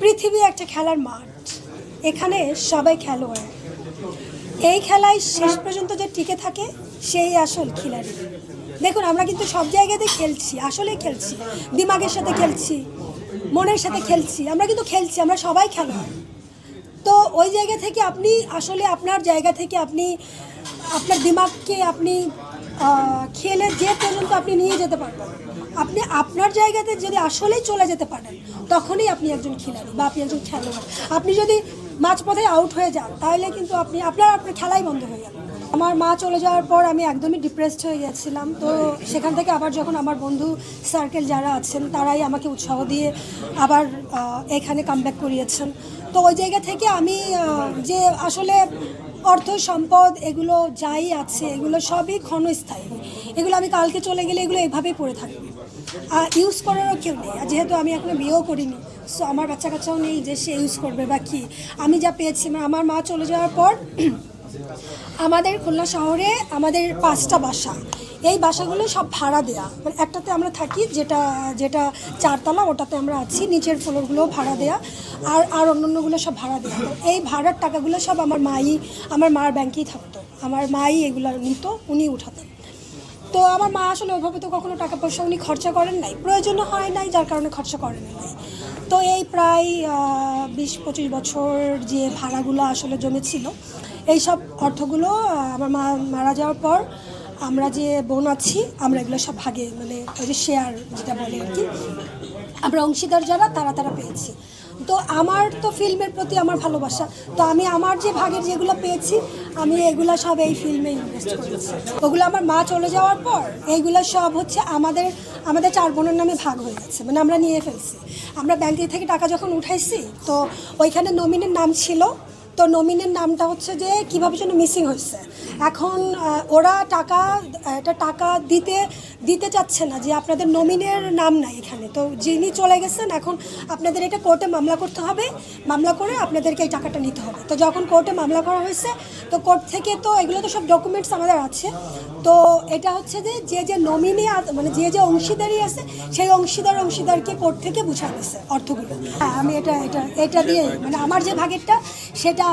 পৃথিবী একটা খেলার মাঠ, এখানে সবাই খেলোয়াড়। এই খেলায় শেষ পর্যন্ত যে টিকে থাকে সেই আসল খিলাড়ি। দেখুন, আমরা কিন্তু সব জায়গাতে খেলছি, আসলেই খেলছি, দিমাগের সাথে খেলছি, মনের সাথে খেলছি, আমরা কিন্তু খেলছি, আমরা সবাই খেলোয়াড়। তো ওই জায়গা থেকে আপনি আসলে আপনার জায়গা থেকে আপনি আপনার দিমাগকে আপনি খেলে যে পর্যন্ত আপনি নিয়ে যেতে পারবেন, আপনি আপনার জায়গাতে যদি আসলেই চলে যেতে পারেন, তখনই আপনি একজন খিলাড়ি বা আপনি একজন খেলোয়াড়। আপনি যদি মাঝপথে আউট হয়ে যান, তাহলে কিন্তু আপনার খেলাই বন্ধ হয়ে যাবে। আমার মা চলে যাওয়ার পর আমি একদমই ডিপ্রেসড হয়ে গেছিলাম। তো সেখান থেকে আবার যখন আমার বন্ধু সার্কেল যারা আছেন তারাই আমাকে উৎসাহ দিয়ে আবার এখানে কামব্যাক করিয়েছেন। তো ওই জায়গা থেকে আমি যে আসলে অর্থ সম্পদ এগুলো যাই আছে এগুলো সবই ক্ষণস্থায়ী। এগুলো আমি কালকে চলে গেলে এগুলো এভাবেই পড়ে থাকবে, ইউজ করারও কেউ নেই। আর যেহেতু আমি এখনো বিয়েও করিনি, সো আমার বাচ্চা কাচ্চাও নেই যে সে ইউজ করবে বা কি। আমি যা পেয়েছি, আমার মা চলে যাওয়ার পর আমাদের খুলনা শহরে আমাদের 5টা বাসা, এই বাসাগুলো সব ভাড়া দেয়া। মানে একটাতে আমরা থাকি, যেটা 4তলা, ওটাতে আমরা আছি, নিচের ফ্লোরগুলোও ভাড়া দেয়া, আর অন্যান্যগুলো সব ভাড়া দেয়া। তো এই ভাড়ার টাকাগুলো সব আমার মার ব্যাংকেই থাকতো, আমার মাই এগুলো নিত, উনি উঠাতেন। তো আমার মা আসলে ওইভাবে তো কখনো টাকা পয়সা উনি খরচা করেন নাই, প্রয়োজনও হয় নাই, যার কারণে খরচা করেন নাই। তো এই প্রায় 20-25 বছর যে ভাড়াগুলো আসলে জমেছিল, এই সব অর্থগুলো আমার মা মারা যাওয়ার পর আমরা যে বোন আছি, আমরা এগুলো সব ভাগে, মানে ওই যে শেয়ার যেটা বলে আর কি, আমরা অংশীদার যারা তারা পেয়েছি। তো আমার তো ফিল্মের প্রতি আমার ভালোবাসা, তো আমি আমার যে ভাগের যেগুলো পেয়েছি আমি এগুলো সব এই ফিল্মে ইনভেস্ট করেছি। ওগুলো আমার মা চলে যাওয়ার পর এইগুলো সব হচ্ছে আমাদের 4 বোনের নামে ভাগ হয়ে গেছে, মানে আমরা নিয়ে ফেলছি। আমরা ব্যাংকে থেকে টাকা যখন উঠাইছি, তো ওইখানে নমিনির নাম ছিল, তো নমিনের নামটা হচ্ছে যে কীভাবে যেন মিসিং হয়েছে। এখন ওরা টাকা দিতে চাচ্ছে না, যে আপনাদের নমিনের নাম নাই এখানে, তো যিনি চলে গেছেন এখন আপনাদের এটা কোর্টে মামলা করতে হবে, মামলা করে আপনাদেরকে এই টাকাটা নিতে হবে। তো যখন কোর্টে মামলা করা হয়েছে, তো কোর্ট থেকে তো এগুলো তো সব ডকুমেন্টস আমাদের আছে, তো এটা হচ্ছে যে নমিনি মানে যে অংশীদারই আছে সেই অংশীদারকে কোর্ট থেকে বুঝা দিচ্ছে অর্থগুলো। হ্যাঁ, আমি এটা দিয়ে মানে আমার যে ভাগেরটা সেটা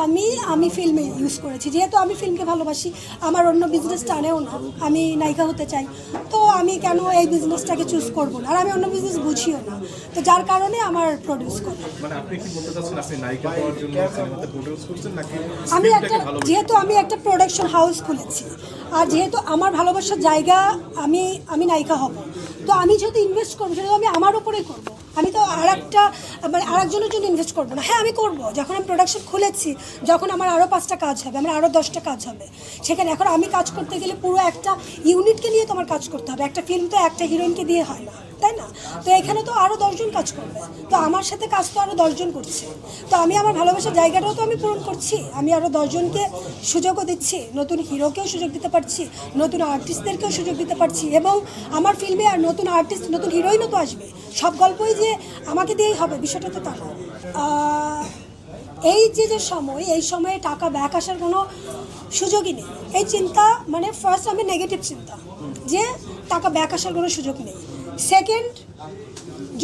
আমি ফিল্মে ইউজ করেছি। যেহেতু আমি ফিল্মকে ভালোবাসি, আমার অন্য বিজনেস টানেও না, আমি নায়িকা হতে চাই, তো আমি কেন এই বিজনেসটাকে চুজ করবো না, আর আমি অন্য বিজনেস বুঝিও না, তো যার কারণে আমার প্রডিউস করা। যেহেতু আমি একটা প্রোডাকশন হাউস খুলেছি, আর যেহেতু আমার ভালোবাসার জায়গা, আমি নায়িকা হব, তো আমি যেহেতু ইনভেস্ট করবো সেটা আমি আমার উপরেই করবো, আমি তো আরেকজনের জন্য ইনভেস্ট করবো না। হ্যাঁ, আমি করবো, যখন আমি প্রোডাকশন খুলেছি, যখন আমার আরও 5টা কাজ হবে, আমার আরও 10টা কাজ হবে, সেখানে এখন আমি কাজ করতে গেলে পুরো একটা ইউনিটকে নিয়ে তোমার কাজ করতে হবে। একটা ফিল্ম তো একটা হিরোইনকে দিয়ে হয় না, তাই না? তো এখানে তো আরও 10 জন কাজ করবে, তো আমার সাথে কাজ তো আরও 10 জন করছে, তো আমি আমার ভালোবাসার জায়গাটাও তো আমি পূরণ করছি, আমি আরও 10 জনকে সুযোগও দিচ্ছি, নতুন হিরোকেও সুযোগ দিতে পারছি, নতুন আর্টিস্টদেরকেও সুযোগ দিতে পারছি, এবং আমার ফিল্মে আর নতুন আর্টিস্ট, নতুন হিরোইনও তো আসবে। সব গল্পই যে আমাকে দিয়েই হবে বিষয়টা তো তা না। এই সময়ে টাকা ব্যাক আসার কোনো সুযোগই নেই, এই চিন্তা, মানে ফার্স্ট আমি নেগেটিভ চিন্তা যে টাকা ব্যাক আসার কোনো সুযোগ নেই। সেকেন্ড,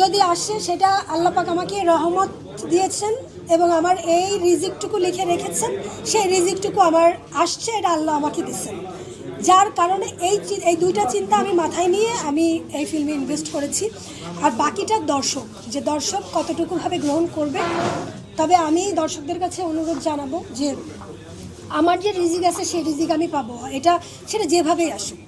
যদি আসে সেটা আল্লাহ পাক আমাকে রহমত দিয়েছেন এবং আমার এই রিজিকটুকু লিখে রেখেছেন, সেই রিজিকটুকু আমার আসছে, এটা আল্লাহ আমাকে দিয়েছেন, যার কারণে এই 2টা চিন্তা আমি মাথায় নিয়ে আমি এই ফিল্মে ইনভেস্ট করেছি। আর বাকিটা দর্শক কতটুকুভাবে গ্রহণ করবে। তবে আমি দর্শকদের কাছে অনুরোধ জানাবো যে আমার যে রিজিক আছে সেই রিজিক আমি পাবো, সেটা যেভাবেই আসুক।